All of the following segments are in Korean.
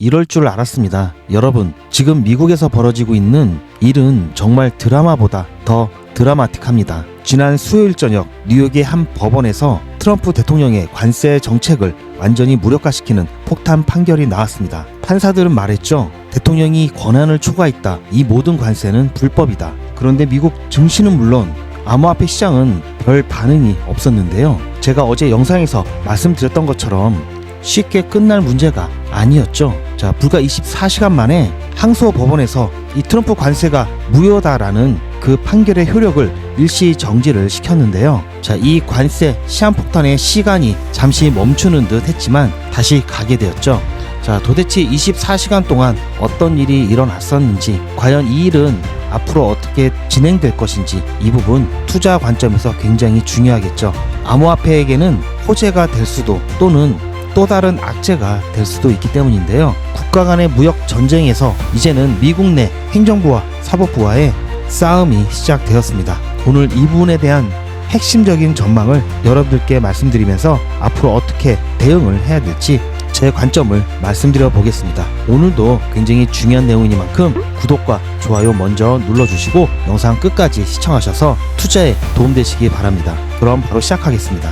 이럴 줄 알았습니다. 여러분, 지금 미국에서 벌어지고 있는 일은 정말 드라마보다 더 드라마틱합니다. 지난 수요일 저녁 뉴욕의 한 법원에서 트럼프 대통령의 관세 정책을 완전히 무력화시키는 폭탄 판결이 나왔습니다. 판사들은 말했죠. 대통령이 권한을 초과했다. 이 모든 관세는 불법이다. 그런데 미국 증시는 물론 암호화폐 시장은 별 반응이 없었는데요. 제가 어제 영상에서 말씀드렸던 것처럼 쉽게 끝날 문제가 아니었죠. 자, 불과 24시간 만에 항소법원에서 이 트럼프 관세가 무효다라는 그 판결의 효력을 일시 정지를 시켰는데요. 자, 이 관세 시한폭탄의 시간이 잠시 멈추는 듯 했지만 다시 가게 되었죠. 자, 도대체 24시간 동안 어떤 일이 일어났었는지, 과연 이 일은 앞으로 어떻게 진행될 것인지, 이 부분 투자 관점에서 굉장히 중요하겠죠. 암호화폐에게는 호재가 될 수도 또는 또 다른 악재가 될 수도 있기 때문인데요. 국가 간의 무역 전쟁에서 이제는 미국 내 행정부와 사법부와의 싸움이 시작되었습니다. 오늘 이 부분에 대한 핵심적인 전망을 여러분들께 말씀드리면서 앞으로 어떻게 대응을 해야 될지 제 관점을 말씀드려 보겠습니다. 오늘도 굉장히 중요한 내용이니만큼 구독과 좋아요 먼저 눌러주시고 영상 끝까지 시청하셔서 투자에 도움되시기 바랍니다. 그럼 바로 시작하겠습니다.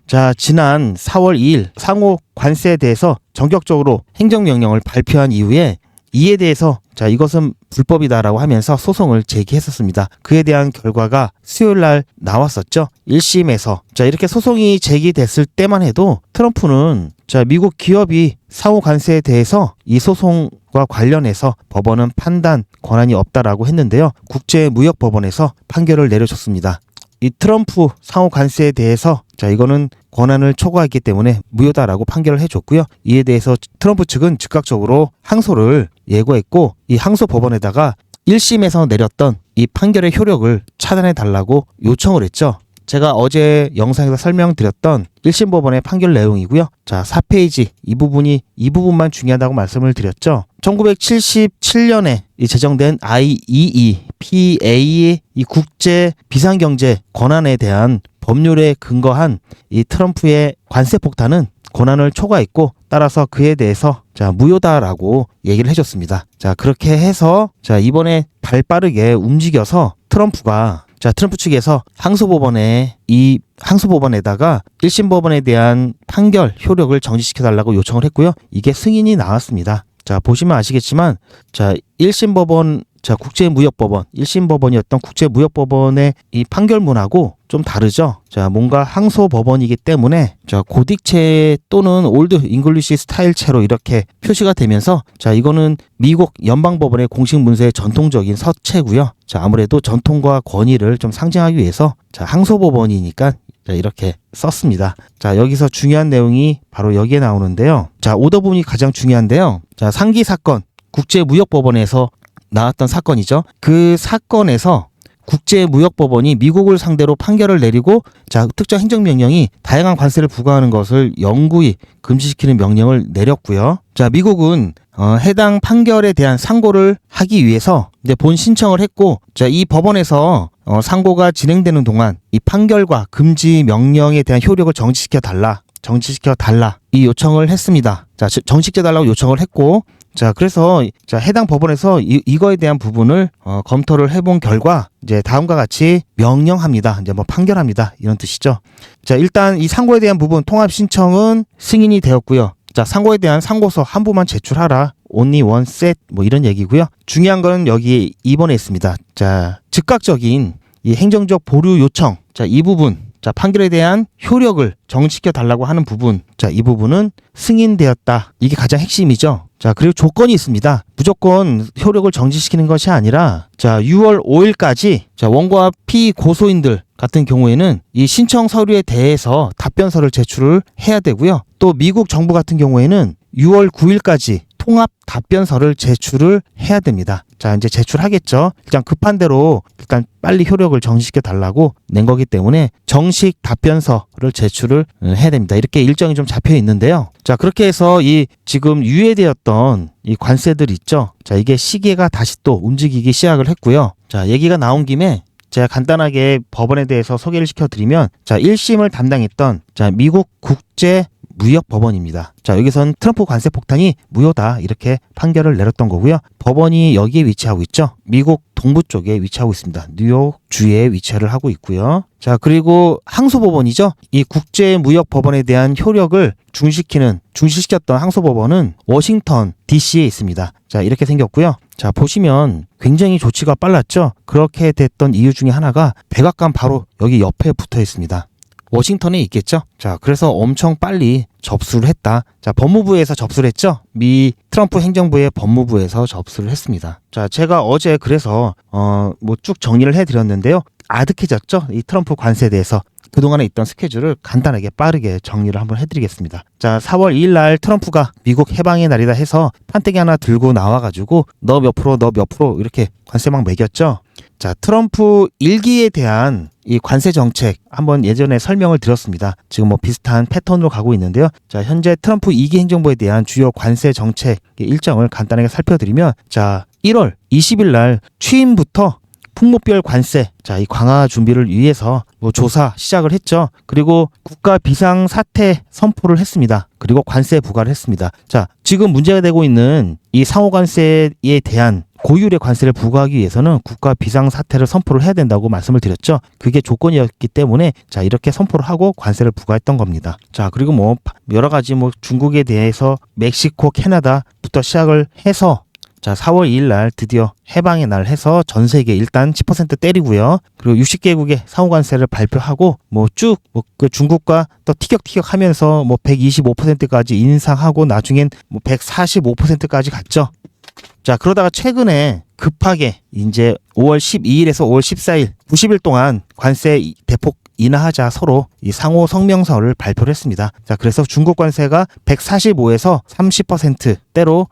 자, 지난 4월 2일 상호 관세에 대해서 전격적으로 행정명령을 발표한 이후에 이에 대해서 이것은 불법이다라고 하면서 소송을 제기했었습니다. 그에 대한 결과가 수요일 날 나왔었죠. 1심에서. 이렇게 소송이 제기됐을 때만 해도 트럼프는 미국 기업이 상호 관세에 대해서 이 소송과 관련해서 법원은 판단 권한이 없다라고 했는데요. 국제무역법원에서 판결을 내려줬습니다. 이 트럼프 상호 관세에 대해서 이거는 권한을 초과했기 때문에 무효다라고 판결을 해줬고요. 이에 대해서 트럼프 측은 즉각적으로 항소를 예고했고 이 항소 법원에다가 1심에서 내렸던 이 판결의 효력을 차단해달라고 요청을 했죠. 제가 어제 영상에서 설명드렸던 1심 법원의 판결 내용이고요. 4페이지 이 부분만 중요하다고 말씀을 드렸죠. 1977년에 제정된 IEEPA의 이 국제 비상경제 권한에 대한 법률에 근거한 이 트럼프의 관세 폭탄은 권한을 초과했고 따라서 그에 대해서 무효다라고 얘기를 해줬습니다. 그렇게 해서 이번에 발빠르게 움직여서 트럼프 측에서 항소법원에다가 1심 법원에 대한 판결 효력을 정지시켜달라고 요청을 했고요. 이게 승인이 나왔습니다. 보시면 아시겠지만 1심 법원 국제무역법원 1심 법원이었던 국제무역법원의 이 판결문하고 좀 다르죠. 뭔가 항소법원이기 때문에 고딕체 또는 올드 잉글리시 스타일체로 이렇게 표시가 되면서 이거는 미국 연방법원의 공식 문서의 전통적인 서체고요. 아무래도 전통과 권위를 좀 상징하기 위해서 항소법원이니까 이렇게 썼습니다. 여기서 중요한 내용이 바로 여기에 나오는데요. 오더 부분이 가장 중요한데요. 상기 사건 국제무역법원에서 나왔던 사건이죠. 그 사건에서 국제무역법원이 미국을 상대로 판결을 내리고 특정 행정명령이 다양한 관세를 부과하는 것을 영구히 금지시키는 명령을 내렸고요. 미국은 해당 판결에 대한 상고를 하기 위해서 이제 본 신청을 했고 이 법원에서 상고가 진행되는 동안 이 판결과 금지 명령에 대한 효력을 정지시켜 달라 이 요청을 했습니다. 정지시켜 달라고 요청을 했고 그래서 해당 법원에서 이거에 대한 부분을 검토를 해본 결과 이제 다음과 같이 명령합니다. 판결합니다. 이런 뜻이죠. 일단 이 상고에 대한 부분 통합 신청은 승인이 되었고요. 상고에 대한 상고서 한 부만 제출하라. only one set 이런 얘기고요. 중요한 건 여기 2번에 있습니다. 즉각적인 이 행정적 보류 요청. 이 부분. 판결에 대한 효력을 정지시켜 달라고 하는 부분. 이 부분은 승인되었다. 이게 가장 핵심이죠. 그리고 조건이 있습니다. 무조건 효력을 정지시키는 것이 아니라 6월 5일까지 원고와 피고소인들 같은 경우에는 이 신청 서류에 대해서 답변서를 제출을 해야 되고요. 또 미국 정부 같은 경우에는 6월 9일까지 통합 답변서를 제출을 해야 됩니다. 자, 이제 제출하겠죠. 일단 급한 대로 일단 빨리 효력을 정지시켜 달라고 낸 거기 때문에 정식 답변서를 제출을 해야 됩니다. 이렇게 일정이 좀 잡혀 있는데요. 자, 그렇게 해서 이 지금 유예되었던 이 관세들 있죠. 자, 이게 시계가 다시 또 움직이기 시작을 했고요. 자, 얘기가 나온 김에 제가 간단하게 법원에 대해서 소개를 시켜드리면, 자, 1심을 담당했던, 자, 미국 국제무역법원입니다. 자, 여기선 트럼프 관세 폭탄이 무효다, 이렇게 판결을 내렸던 거고요. 법원이 여기에 위치하고 있죠. 미국 동부 쪽에 위치하고 있습니다. 뉴욕주에 위치를 하고 있고요. 자, 그리고 항소법원이죠. 이 국제무역법원에 대한 효력을 중시시켰던 항소법원은 워싱턴 DC에 있습니다. 자, 이렇게 생겼고요. 자, 보시면 굉장히 조치가 빨랐죠. 그렇게 됐던 이유 중에 하나가 백악관 바로 여기 옆에 붙어 있습니다. 워싱턴에 있겠죠. 자, 그래서 엄청 빨리 접수를 했다. 자, 법무부에서 접수를 했죠. 미 트럼프 행정부의 법무부에서 접수를 했습니다. 자, 제가 어제 그래서 뭐 쭉 정리를 해드렸는데요. 아득해졌죠. 이 트럼프 관세에 대해서 그동안에 있던 스케줄을 간단하게 빠르게 정리를 한번 해드리겠습니다. 자, 4월 2일 날 트럼프가 미국 해방의 날이다 해서 판때기 하나 들고 나와가지고 너 몇 프로 이렇게 관세 막 매겼죠. 자, 트럼프 1기에 대한 이 관세 정책 한번 예전에 설명을 드렸습니다. 지금 뭐 비슷한 패턴으로 가고 있는데요. 자, 현재 트럼프 2기 행정부에 대한 주요 관세 정책의 일정을 간단하게 살펴드리면, 자, 1월 20일 날 취임부터 풍목별 관세, 자, 이 강화 준비를 위해서 뭐 조사 시작을 했죠. 그리고 국가 비상 사태 선포를 했습니다. 그리고 관세 부과를 했습니다. 자, 지금 문제가 되고 있는 이 상호 관세에 대한 고율의 관세를 부과하기 위해서는 국가 비상 사태를 선포를 해야 된다고 말씀을 드렸죠. 그게 조건이었기 때문에, 자, 이렇게 선포를 하고 관세를 부과했던 겁니다. 자, 그리고 뭐 여러 가지 뭐 중국에 대해서 멕시코, 캐나다부터 시작을 해서, 자, 4월 2일 날 드디어 해방의 날 해서 전 세계 일단 10% 때리고요. 그리고 60개국의 상호관세를 발표하고 뭐 쭉 그 중국과 또 티격태격 하면서 뭐 125%까지 인상하고 나중엔 뭐 145%까지 갔죠. 자, 그러다가 최근에 급하게 이제 5월 12일에서 5월 14일 90일 동안 관세 대폭 인하하자 서로 이 상호 성명서를 발표를 했습니다. 자, 그래서 중국 관세가 145에서 30%대로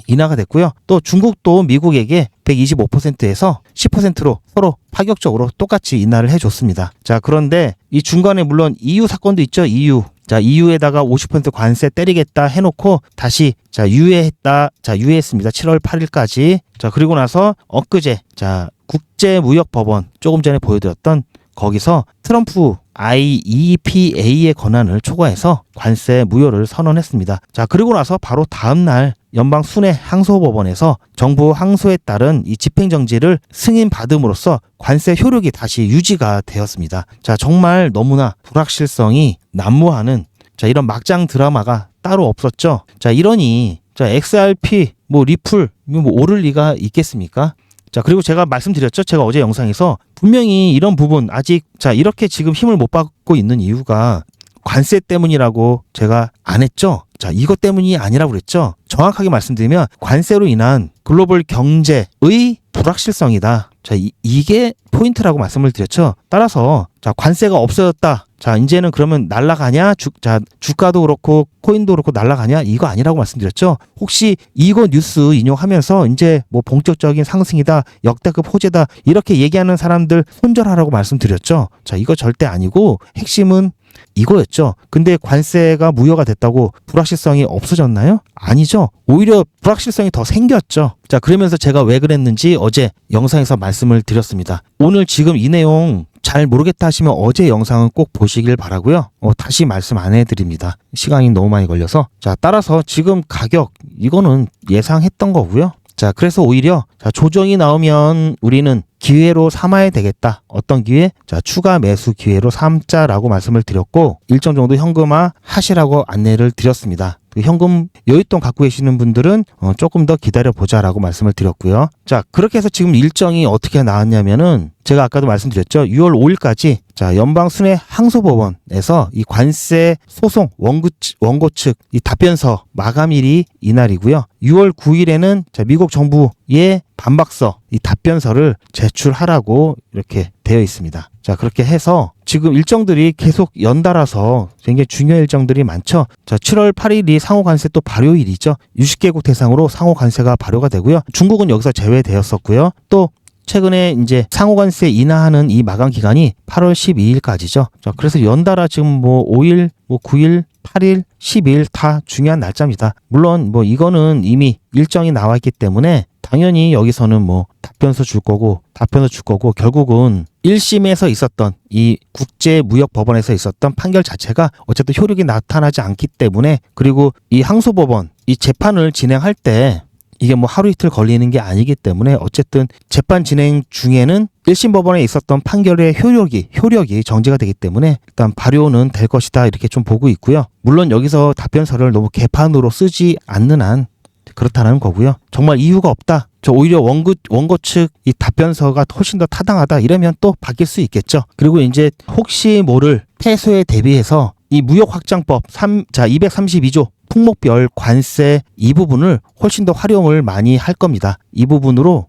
인하가 됐고요. 또 중국도 미국에게 125%에서 10%로 서로 파격적으로 똑같이 인하를 해줬습니다. 자, 그런데 이 중간에 물론 EU 사건도 있죠. EU. 자, EU에다가 50% 관세 때리겠다 해놓고 다시, 자, 유예했다. 자, 유예했습니다. 7월 8일까지. 자, 그리고 나서 엊그제, 자, 국제무역법원 조금 전에 보여드렸던 거기서 트럼프 IEPA의 권한을 초과해서 관세 무효를 선언했습니다. 자, 그리고 나서 바로 다음날 연방 순회 항소법원에서 정부 항소에 따른 이 집행정지를 승인받음으로써 관세 효력이 다시 유지가 되었습니다. 자, 정말 너무나 불확실성이 난무하는, 자, 이런 막장 드라마가 따로 없었죠. 자, 이러니, 자, XRP, 뭐 리플, 뭐 오를 리가 있겠습니까? 자, 그리고 제가 말씀드렸죠. 제가 어제 영상에서 분명히 이런 부분 아직, 자, 이렇게 지금 힘을 못 받고 있는 이유가 관세 때문이라고 제가 안 했죠. 자, 이것 때문이 아니라고 그랬죠. 정확하게 말씀드리면 관세로 인한 글로벌 경제의 불확실성이다. 자, 이게 포인트라고 말씀을 드렸죠. 따라서, 자, 관세가 없어졌다. 자, 이제는 그러면 날아가냐? 자, 주가도 그렇고 코인도 그렇고 날아가냐? 이거 아니라고 말씀드렸죠. 혹시 이거 뉴스 인용하면서 이제 뭐 본격적인 상승이다, 역대급 호재다, 이렇게 얘기하는 사람들 손절하라고 말씀드렸죠. 자, 이거 절대 아니고 핵심은 이거였죠. 근데 관세가 무효가 됐다고 불확실성이 없어졌나요? 아니죠. 오히려 불확실성이 더 생겼죠. 자, 그러면서 제가 왜 그랬는지 어제 영상에서 말씀을 드렸습니다. 오늘 지금 이 내용 잘 모르겠다 하시면 어제 영상은 꼭 보시길 바라고요. 다시 말씀 안 해드립니다. 시간이 너무 많이 걸려서. 자, 따라서 지금 가격 이거는 예상했던 거고요. 자, 그래서 오히려, 자, 조정이 나오면 우리는 기회로 삼아야 되겠다. 어떤 기회? 자, 추가 매수 기회로 삼자라고 말씀을 드렸고, 일정 정도 현금화 하시라고 안내를 드렸습니다. 그 현금 여윳돈 갖고 계시는 분들은 조금 더 기다려보자라고 말씀을 드렸고요. 자, 그렇게 해서 지금 일정이 어떻게 나왔냐면은, 제가 아까도 말씀드렸죠. 6월 5일까지 자, 연방순회 항소법원에서 이 관세 소송 원고 측 이 답변서 마감일이 이날이고요. 6월 9일에는 자, 미국 정부의 반박서 이 답변서를 제출하라고 이렇게 되어 있습니다. 자, 그렇게 해서 지금 일정들이 계속 연달아서 굉장히 중요한 일정들이 많죠. 자, 7월 8일이 상호관세 또 발효일이죠. 60개국 대상으로 상호관세가 발효가 되고요. 중국은 여기서 제외되었었고요. 또 최근에 이제 상호관세 인하하는 이 마감 기간이 8월 12일까지죠. 자, 그래서 연달아 지금 뭐 5일, 뭐 9일, 8일, 12일 다 중요한 날짜입니다. 물론 뭐 이거는 이미 일정이 나와 있기 때문에 당연히 여기서는 뭐 답변서 줄 거고 결국은 1심에서 있었던 이 국제무역법원에서 있었던 판결 자체가 어쨌든 효력이 나타나지 않기 때문에 그리고 이 항소법원 이 재판을 진행할 때 이게 뭐 하루 이틀 걸리는 게 아니기 때문에 어쨌든 재판 진행 중에는 1심 법원에 있었던 판결의 효력이 정지가 되기 때문에 일단 발효는 될 것이다 이렇게 좀 보고 있고요. 물론 여기서 답변서를 너무 개판으로 쓰지 않는 한 그렇다는 거고요. 정말 이유가 없다. 저 오히려 원고 측 이 답변서가 훨씬 더 타당하다 이러면 또 바뀔 수 있겠죠. 그리고 이제 혹시 모를 패소에 대비해서 이 무역확장법 232조 품목별 관세 이 부분을 훨씬 더 활용을 많이 할 겁니다. 이 부분으로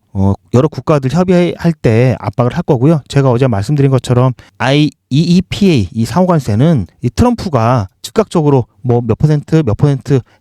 여러 국가들 협의할 때 압박을 할 거고요. 제가 어제 말씀드린 것처럼 IEEPA 이 상호관세는 이 트럼프가 즉각적으로 뭐 몇 퍼센트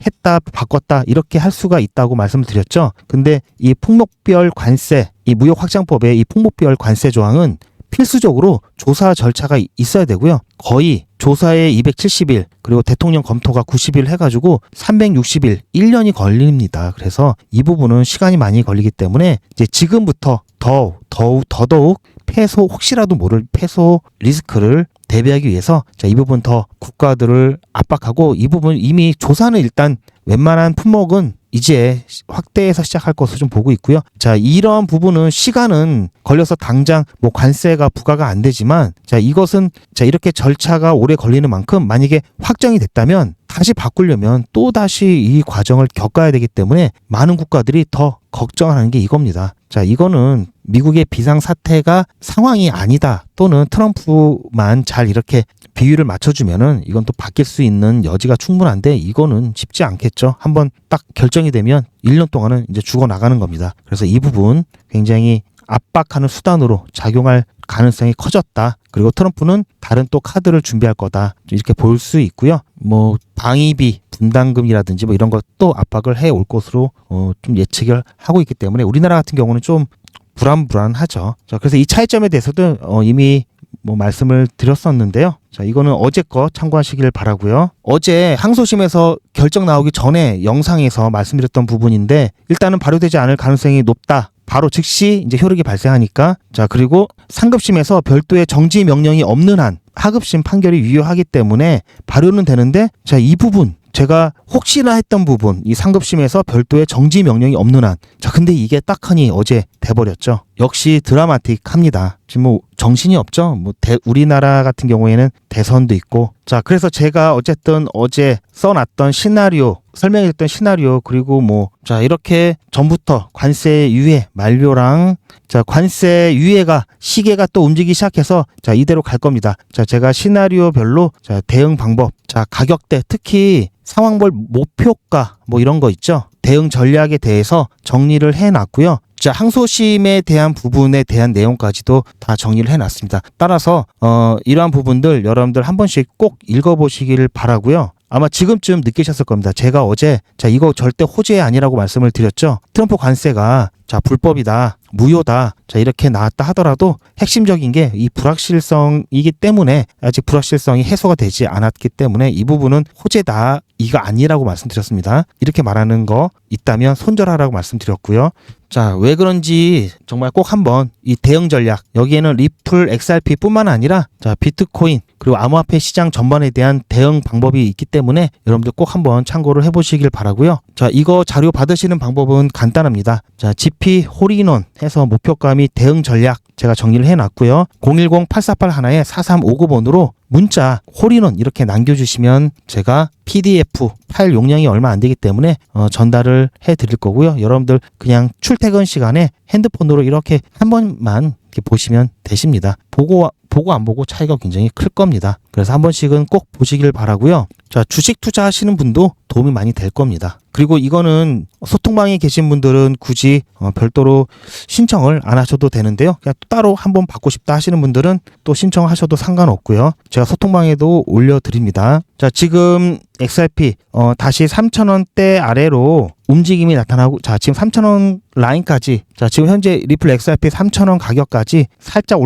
했다 바꿨다 이렇게 할 수가 있다고 말씀을 드렸죠. 근데 이 품목별 관세 이 무역확장법의 이 품목별 관세 조항은 필수적으로 조사 절차가 있어야 되고요. 거의 조사에 270일 그리고 대통령 검토가 90일 해가지고 360일 1년이 걸립니다. 그래서 이 부분은 시간이 많이 걸리기 때문에 이제 지금부터 더더욱 패소 혹시라도 모를 패소 리스크를 대비하기 위해서 자, 이 부분 더 국가들을 압박하고 이 부분 이미 조사는 일단 웬만한 품목은 이제 확대해서 시작할 것으로 좀 보고 있고요. 자, 이러한 부분은 시간은 걸려서 당장 뭐 관세가 부과가 안 되지만 자, 이것은 자, 이렇게 절차가 오래 걸리는 만큼 만약에 확정이 됐다면 다시 바꾸려면 또 다시 이 과정을 겪어야 되기 때문에 많은 국가들이 더 걱정하는 게 이겁니다. 자, 이거는 미국의 비상사태가 상황이 아니다 또는 트럼프만 잘 이렇게 비율을 맞춰주면은 이건 또 바뀔 수 있는 여지가 충분한데 이거는 쉽지 않겠죠. 한번 딱 결정이 되면 1년 동안은 이제 죽어나가는 겁니다. 그래서 이 부분 굉장히 압박하는 수단으로 작용할 가능성이 커졌다. 그리고 트럼프는 다른 또 카드를 준비할 거다. 이렇게 볼 수 있고요. 뭐 방위비 분담금이라든지 뭐 이런 것도 압박을 해 올 것으로 좀 예측을 하고 있기 때문에 우리나라 같은 경우는 좀 불안하죠. 자, 그래서 이 차이점에 대해서도 이미 뭐 말씀을 드렸었는데요. 자, 이거는 어제 거 참고하시길 바라고요. 어제 항소심에서 결정 나오기 전에 영상에서 말씀드렸던 부분인데 일단은 발효되지 않을 가능성이 높다. 바로 즉시 이제 효력이 발생하니까 자, 그리고 상급심에서 별도의 정지 명령이 없는 한 하급심 판결이 유효하기 때문에 발효는 되는데 자, 이 부분 제가 혹시나 했던 부분 이 상급심에서 별도의 정지 명령이 없는 한 자, 근데 이게 딱하니 어제 돼버렸죠. 역시 드라마틱합니다. 지금 뭐 정신이 없죠. 뭐 우리나라 같은 경우에는 대선도 있고 자, 그래서 제가 어쨌든 어제 써놨던 시나리오 설명했던 시나리오 그리고 뭐 자, 이렇게 전부터 관세 유예 만료랑 자, 관세 유예가 시계가 또 움직이기 시작해서 자, 이대로 갈 겁니다. 자, 제가 시나리오별로 자, 대응 방법 자, 가격대 특히 상황별 목표가 뭐 이런 거 있죠. 대응 전략에 대해서 정리를 해놨고요. 자, 항소심에 대한 부분에 대한 내용까지도 다 정리를 해놨습니다. 따라서 이러한 부분들 여러분들 한 번씩 꼭 읽어보시길 바라고요. 아마 지금쯤 느끼셨을 겁니다. 제가 어제 자, 이거 절대 호재 아니라고 말씀을 드렸죠. 트럼프 관세가 자, 불법이다, 무효다, 자, 이렇게 나왔다 하더라도 핵심적인 게 이 불확실성이기 때문에 아직 불확실성이 해소가 되지 않았기 때문에 이 부분은 호재다, 이거 아니라고 말씀드렸습니다. 이렇게 말하는 거 있다면 손절하라고 말씀드렸고요. 자, 왜 그런지 정말 꼭 한번 이 대응 전략 여기에는 리플 XRP 뿐만 아니라 자, 비트코인 그리고 암호화폐 시장 전반에 대한 대응 방법이 있기 때문에 여러분들 꼭 한번 참고를 해보시길 바라고요. 자, 이거 자료 받으시는 방법은 간단합니다. 자, GP 홀인원 해서 목표가 및 대응 전략 제가 정리를 해놨고요. 010-8481-4359번으로 문자 홀인원 이렇게 남겨주시면 제가 PDF 파일 용량이 얼마 안 되기 때문에 전달을 해드릴 거고요. 여러분들 그냥 출퇴근 시간에 핸드폰으로 이렇게 한 번만 이렇게 보시면 되십니다. 보고 안 보고 차이가 굉장히 클 겁니다. 그래서 한 번씩은 꼭 보시길 바라고요. 자, 주식 투자하시는 분도 도움이 많이 될 겁니다. 그리고 이거는 소통방에 계신 분들은 굳이 별도로 신청을 안 하셔도 되는데요. 그냥 따로 한번 받고 싶다 하시는 분들은 또 신청하셔도 상관없고요. 제가 소통방에도 올려드립니다. 자, 지금 XRP 다시 3,000원대 아래로 움직임이 나타나고, 자, 지금 3,000원 라인까지, 자, 지금 현재 리플 XRP 3,000원 가격까지 살짝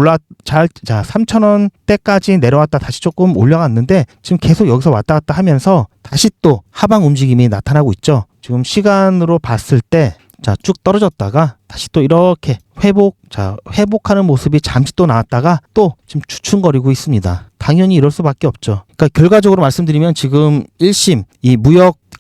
자, 3,000원대까지 내려왔다 다시 조금 올라갔는데, 지금 계속 여기서 왔다 갔다 하면서 다시 또 하방 움직임이 나타나고 있죠. 지금 시간으로 봤을 때, 자, 쭉 떨어졌다가 다시 또 이렇게 회복하는 모습이 잠시 또 나왔다가 또 지금 주춤거리고 있습니다. 당연히 이럴 수밖에 없죠. 그러니까 결과적으로 말씀드리면 지금 1심 이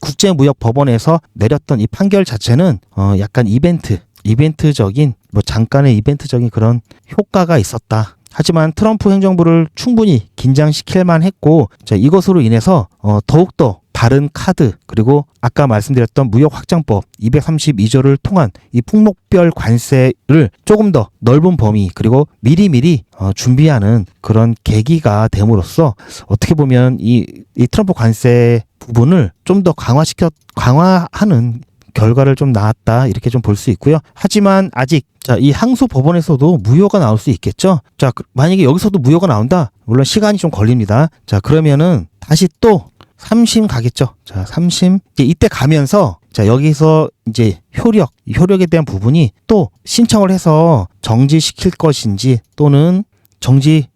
국제무역법원에서 내렸던 이 판결 자체는 약간 이벤트적인 잠깐의 이벤트적인 그런 효과가 있었다. 하지만 트럼프 행정부를 충분히 긴장시킬 만했고, 자, 이것으로 인해서 더욱더 다른 카드, 그리고 아까 말씀드렸던 무역확장법 232조를 통한 이 품목별 관세를 조금 더 넓은 범위, 그리고 미리미리 준비하는 그런 계기가 됨으로써 어떻게 보면 이 트럼프 관세 부분을 좀 더 강화하는 결과를 좀 나왔다, 이렇게 좀 볼 수 있고요. 하지만 아직, 자, 이 항소 법원에서도 무효가 나올 수 있겠죠. 자, 만약에 여기서도 무효가 나온다, 물론 시간이 좀 걸립니다. 자, 그러면은 다시 또 3심 가겠죠. 자, 3심 이때 가면서, 자, 여기서 이제 효력에 대한 부분이 또 신청을 해서 정지시킬 것인지, 또는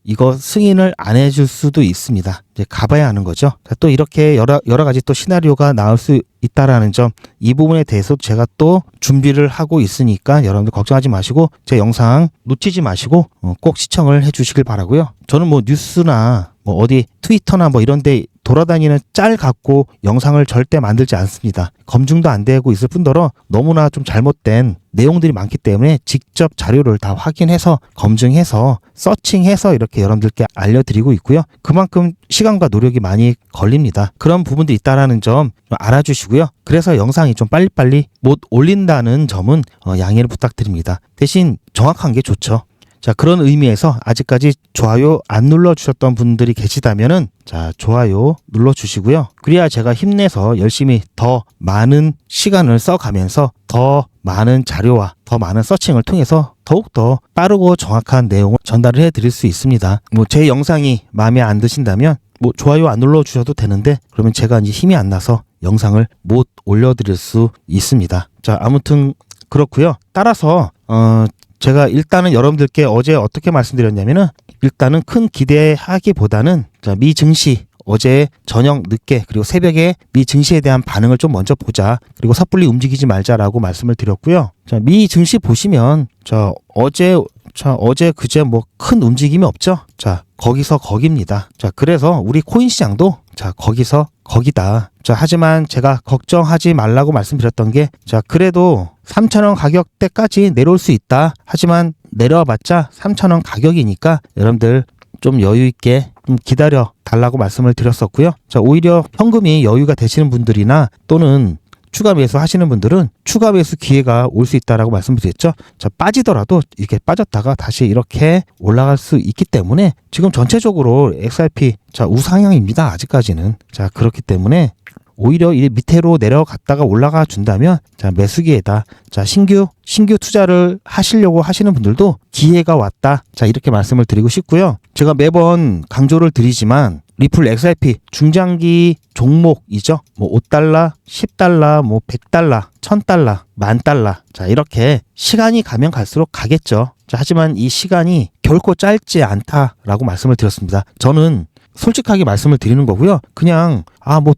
이거 승인을 안 해줄 수도 있습니다. 이제 가봐야 하는 거죠. 자, 또 이렇게 여러 가지 또 시나리오가 나올 수 있다라는 점, 이 부분에 대해서 제가 또 준비를 하고 있으니까 여러분들 걱정하지 마시고 제 영상 놓치지 마시고 꼭 시청을 해주시길 바라고요. 저는 뉴스나 어디 트위터나 이런데 돌아다니는 짤 갖고 영상을 절대 만들지 않습니다. 검증도 안 되고 있을 뿐더러 너무나 좀 잘못된 내용들이 많기 때문에 직접 자료를 다 확인해서 검증해서 서칭해서 이렇게 여러분들께 알려드리고 있고요. 그만큼 시간과 노력이 많이 걸립니다. 그런 부분도 있다라는 점 알아주시고요. 그래서 영상이 좀 빨리빨리 못 올린다는 점은 양해를 부탁드립니다. 대신 정확한 게 좋죠. 자, 그런 의미에서 아직까지 좋아요 안 눌러주셨던 분들이 계시다면은, 자, 좋아요 눌러주시고요. 그래야 제가 힘내서 열심히 더 많은 시간을 써가면서 더 많은 자료와 더 많은 서칭을 통해서 더욱더 빠르고 정확한 내용을 전달을 해드릴 수 있습니다. 제 영상이 마음에 안 드신다면 좋아요 안 눌러주셔도 되는데, 그러면 제가 이제 힘이 안 나서 영상을 못 올려드릴 수 있습니다. 자, 아무튼 그렇고요. 따라서 제가 일단은 여러분들께 어제 어떻게 말씀드렸냐면은, 일단은 큰 기대하기보다는, 자, 미 증시 어제 저녁 늦게 그리고 새벽에 미 증시에 대한 반응을 좀 먼저 보자, 그리고 섣불리 움직이지 말자라고 말씀을 드렸고요. 자, 미 증시 보시면, 어제 그제 큰 움직임이 없죠. 자, 거기서 거기입니다. 자, 그래서 우리 코인 시장도, 자, 거기서 거기다. 자, 하지만 제가 걱정하지 말라고 말씀드렸던 게, 자, 그래도 3,000원 가격대까지 내려올 수 있다. 하지만 내려와봤자 3,000원 가격이니까 여러분들 좀 여유 있게 좀 기다려 달라고 말씀을 드렸었고요. 자, 오히려 현금이 여유가 되시는 분들이나 또는 추가 매수 하시는 분들은 추가 매수 기회가 올 수 있다라고 말씀드렸죠. 자, 빠지더라도 이렇게 빠졌다가 다시 이렇게 올라갈 수 있기 때문에 지금 전체적으로 XRP, 자, 우상향입니다. 아직까지는. 자, 그렇기 때문에 오히려 이 밑으로 내려갔다가 올라가 준다면, 자, 매수기에다, 자, 신규 투자를 하시려고 하시는 분들도 기회가 왔다. 자, 이렇게 말씀을 드리고 싶고요. 제가 매번 강조를 드리지만 리플 XRP 중장기 종목이죠. 5달러, 10달러, 100달러, 1000달러, 10,000달러. 자, 이렇게 시간이 가면 갈수록 가겠죠. 자, 하지만 이 시간이 결코 짧지 않다라고 말씀을 드렸습니다. 저는 솔직하게 말씀을 드리는 거고요. 그냥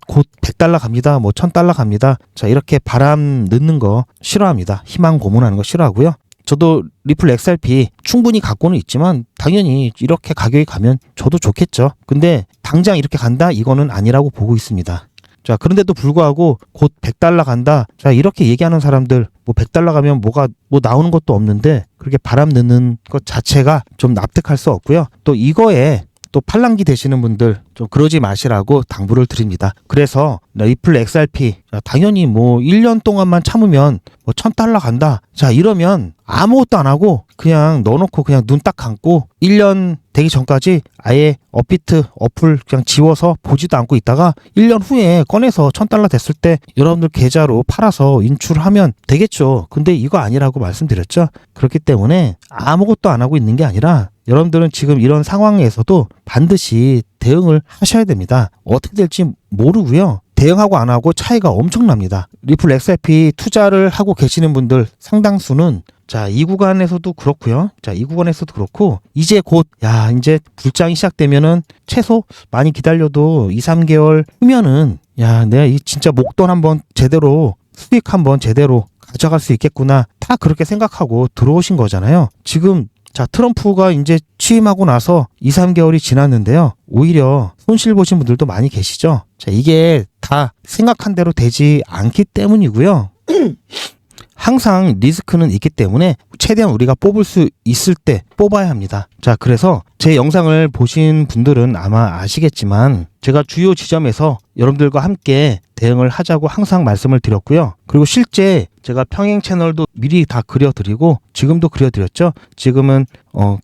곧 100달러 갑니다. 1000달러 갑니다. 자, 이렇게 바람 넣는 거 싫어합니다. 희망 고문하는 거 싫어하고요. 저도 리플 XRP 충분히 갖고는 있지만 당연히 이렇게 가격이 가면 저도 좋겠죠. 근데 당장 이렇게 간다? 이거는 아니라고 보고 있습니다. 자, 그런데도 불구하고 곧 100달러 간다. 자, 이렇게 얘기하는 사람들, 100달러 가면 나오는 것도 없는데 그렇게 바람 넣는 것 자체가 좀 납득할 수 없고요. 또 또 팔랑기 되시는 분들 좀 그러지 마시라고 당부를 드립니다. 그래서 리플 XRP 당연히 뭐 1년 동안만 참으면 뭐 $1,000 간다. 자, 이러면 아무것도 안 하고 그냥 넣어놓고 그냥 눈 딱 감고 1년 되기 전까지 아예 업비트 어플 그냥 지워서 보지도 않고 있다가 1년 후에 꺼내서 $1,000 됐을 때 여러분들 계좌로 팔아서 인출하면 되겠죠. 근데 이거 아니라고 말씀드렸죠. 그렇기 때문에 아무것도 안 하고 있는 게 아니라 여러분들은 지금 이런 상황에서도 반드시 대응을 하셔야 됩니다. 어떻게 될지 모르고요. 대응하고 안 하고 차이가 엄청납니다. 리플 XRP 투자를 하고 계시는 분들 상당수는 자, 이 구간에서도 그렇고요. 자, 이 구간에서도 그렇고 이제 곧 이제 불장이 시작되면은 최소 많이 기다려도 2, 3개월 후면은 내가 이 진짜 목돈 한번 제대로 수익 한번 제대로 가져갈 수 있겠구나. 다 그렇게 생각하고 들어오신 거잖아요. 지금 자, 트럼프가 이제 취임하고 나서 2, 3개월이 지났는데요. 오히려 손실 보신 분들도 많이 계시죠. 자, 이게 다 생각한 대로 되지 않기 때문이고요. 항상 리스크는 있기 때문에 최대한 우리가 뽑을 수 있을 때 뽑아야 합니다. 자, 그래서 제 영상을 보신 분들은 아마 아시겠지만 제가 주요 지점에서 여러분들과 함께 대응을 하자고 항상 말씀을 드렸고요. 그리고 실제 제가 평행 채널도 미리 다 그려드리고 지금도 그려드렸죠. 지금은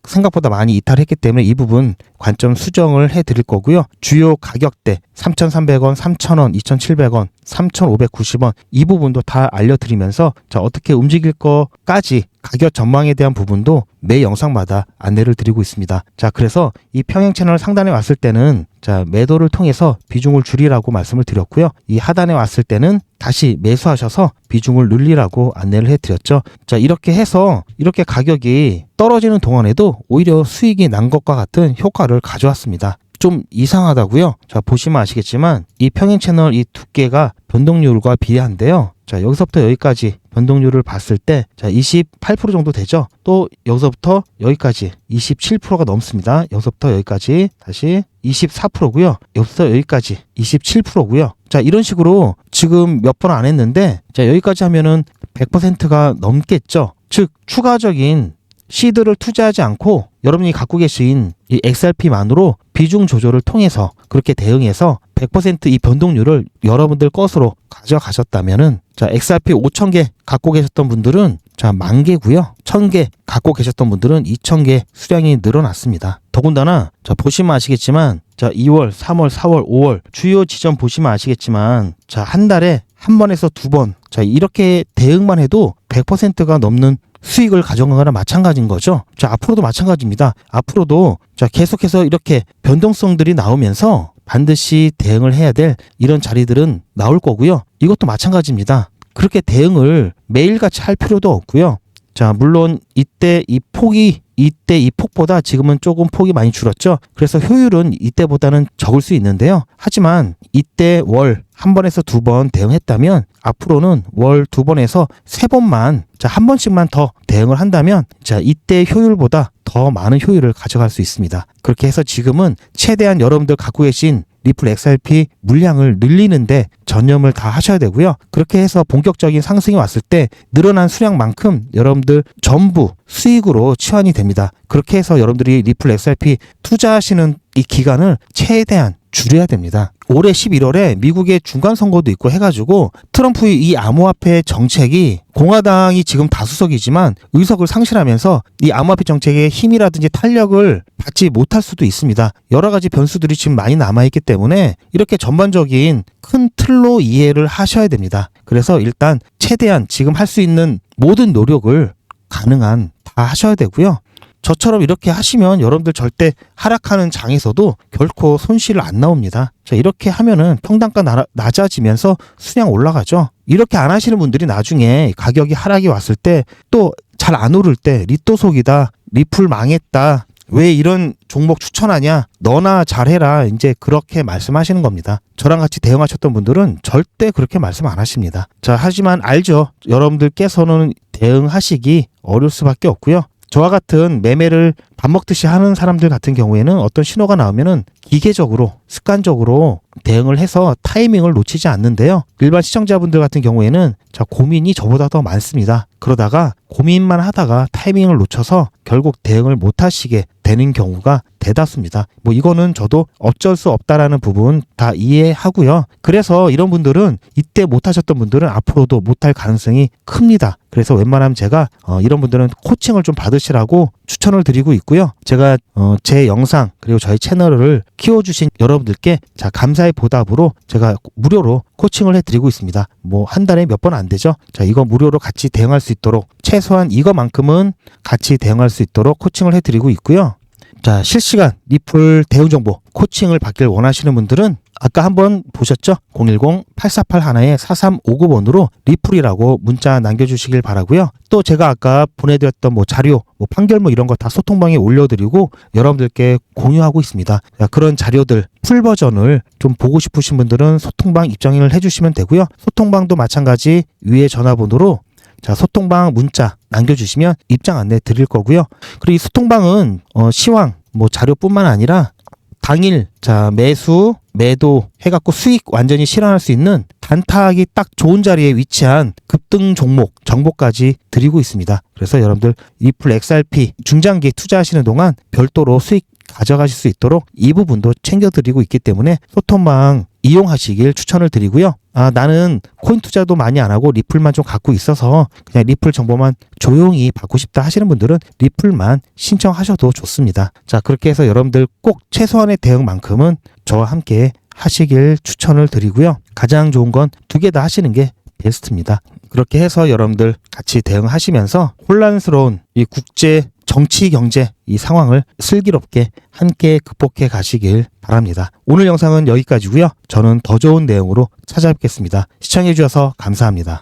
생각보다 많이 이탈했기 때문에 이 부분 관점 수정을 해드릴 거고요. 주요 가격대 3,300원, 3,000원, 2,700원, 3,590원 이 부분도 다 알려드리면서 자, 어떻게 움직일 거까지 가격 전망에 대한 부분도 매 영상마다 안내를 드리고 있습니다. 자, 그래서 이 평행 채널 상단에 왔을 때는 자, 매도를 통해서 비중을 줄이라고 말씀을 드렸고요. 이 하단에 왔을 때는 다시 매수하셔서 비중을 늘리라고 안내를 해드렸죠. 자, 이렇게 해서 이렇게 가격이 떨어지는 동안에도 오히려 수익이 난 것과 같은 효과를 가져왔습니다. 좀 이상하다고요? 자, 보시면 아시겠지만 이 평행 채널 이 두께가 변동률과 비례한데요. 자, 여기서부터 여기까지 변동률을 봤을 때 자, 28% 정도 되죠. 또 여기서부터 여기까지 27%가 넘습니다. 여기서부터 여기까지 다시 24%고요. 여기서부터 여기까지 27%고요. 자, 이런 식으로 지금 몇 번 안 했는데 자, 여기까지 하면은 100%가 넘겠죠. 즉 추가적인 시드를 투자하지 않고 여러분이 갖고 계신 이 XRP만으로 비중 조절을 통해서 그렇게 대응해서 100% 이 변동률을 여러분들 것으로 가져가셨다면은 자, XRP 5,000개 갖고 계셨던 분들은 자, 10,000개고요. 1,000개 갖고 계셨던 분들은 2,000개 수량이 늘어났습니다. 더군다나 자, 보시면 아시겠지만 자, 2월, 3월, 4월, 5월 주요 지점 보시면 아시겠지만 자, 한 달에 한 번에서 두 번 자, 이렇게 대응만 해도 100%가 넘는 수익을 가져간 거나 마찬가지인 거죠. 자, 앞으로도 마찬가지입니다. 앞으로도 자, 계속해서 이렇게 변동성들이 나오면서 반드시 대응을 해야 될 이런 자리들은 나올 거고요. 이것도 마찬가지입니다. 그렇게 대응을 매일같이 할 필요도 없고요. 자, 물론 이때 이 폭보다 지금은 조금 폭이 많이 줄었죠. 그래서 효율은 이때보다는 적을 수 있는데요. 하지만 이때 월 한 번에서 두 번 대응했다면 앞으로는 월 두 번에서 세 번만 자, 한 번씩만 더 대응을 한다면 자, 이때 효율보다 더 많은 효율을 가져갈 수 있습니다. 그렇게 해서 지금은 최대한 여러분들 갖고 계신 리플 XRP 물량을 늘리는데 전념을 다 하셔야 되고요. 그렇게 해서 본격적인 상승이 왔을 때 늘어난 수량만큼 여러분들 전부 수익으로 치환이 됩니다. 그렇게 해서 여러분들이 리플 XRP 투자하시는 이 기간을 최대한 줄여야 됩니다. 올해 11월에 미국의 중간선거도 있고 해가지고 트럼프의 이 암호화폐 정책이 공화당이 지금 다수석이지만 의석을 상실하면서 이 암호화폐 정책의 힘이라든지 탄력을 받지 못할 수도 있습니다. 여러 가지 변수들이 지금 많이 남아있기 때문에 이렇게 전반적인 큰 틀로 이해를 하셔야 됩니다. 그래서 일단 최대한 지금 할 수 있는 모든 노력을 가능한 다 하셔야 되고요. 저처럼 이렇게 하시면 여러분들 절대 하락하는 장에서도 결코 손실 안 나옵니다. 자, 이렇게 하면은 평단가 낮아지면서 수량 올라가죠. 이렇게 안 하시는 분들이 나중에 가격이 하락이 왔을 때 또 잘 안 오를 때 리또 속이다, 리플 망했다, 왜 이런 종목 추천하냐, 너나 잘해라, 이제 그렇게 말씀하시는 겁니다. 저랑 같이 대응하셨던 분들은 절대 그렇게 말씀 안 하십니다. 자, 하지만 알죠. 여러분들께서는 대응하시기 어려울 수밖에 없고요. 저와 같은 매매를 밥 먹듯이 하는 사람들 같은 경우에는 어떤 신호가 나오면은 기계적으로 습관적으로 대응을 해서 타이밍을 놓치지 않는데요. 일반 시청자분들 같은 경우에는 자, 고민이 저보다 더 많습니다. 그러다가 고민만 하다가 타이밍을 놓쳐서 결국 대응을 못 하시게 됩니다. 되는 경우가 대다수입니다. 뭐 이거는 저도 어쩔 수 없다라는 부분 다 이해하고요. 그래서 이런 분들은 이때 못하셨던 분들은 앞으로도 못할 가능성이 큽니다. 그래서 웬만하면 제가 이런 분들은 코칭을 좀 받으시라고 추천을 드리고 있고요. 제가 제 영상 그리고 저희 채널을 키워주신 여러분들께 자 감사의 보답으로 제가 무료로 코칭을 해드리고 있습니다. 뭐 한 달에 몇 번 안 되죠. 자 이거 무료로 같이 대응할 수 있도록 최소한 이거만큼은 같이 대응할 수 있도록 코칭을 해드리고 있고요. 자 실시간 리플 대응 정보 코칭을 받길 원하시는 분들은 아까 한번 보셨죠? 010-8481-4359번으로 리플이라고 문자 남겨주시길 바라고요. 또 제가 아까 보내드렸던 뭐 자료, 뭐 판결 뭐 이런 거 다 소통방에 올려드리고 여러분들께 공유하고 있습니다. 자, 그런 자료들 풀 버전을 좀 보고 싶으신 분들은 소통방 입장을 해주시면 되고요. 소통방도 마찬가지 위에 전화번호로 자 소통방 문자 남겨주시면 입장 안내 드릴 거고요. 그리고 이 소통방은 시황 뭐 자료뿐만 아니라 당일 자 매수 매도 해갖고 수익 완전히 실현할 수 있는 단타하기 딱 좋은 자리에 위치한 급등 종목 정보까지 드리고 있습니다. 그래서 여러분들 리플 XRP 중장기 투자하시는 동안 별도로 수익 가져가실 수 있도록 이 부분도 챙겨드리고 있기 때문에 소통방 이용하시길 추천을 드리고요. 나는 코인 투자도 많이 안 하고 리플만 좀 갖고 있어서 그냥 리플 정보만 조용히 받고 싶다 하시는 분들은 리플만 신청하셔도 좋습니다. 자, 그렇게 해서 여러분들 꼭 최소한의 대응만큼은 저와 함께 하시길 추천을 드리고요. 가장 좋은 건 두 개 다 하시는 게 베스트입니다. 그렇게 해서 여러분들 같이 대응하시면서 혼란스러운 이 국제 정치 경제 이 상황을 슬기롭게 함께 극복해 가시길 바랍니다. 오늘 영상은 여기까지고요. 저는 더 좋은 내용으로 찾아뵙겠습니다. 시청해 주셔서 감사합니다.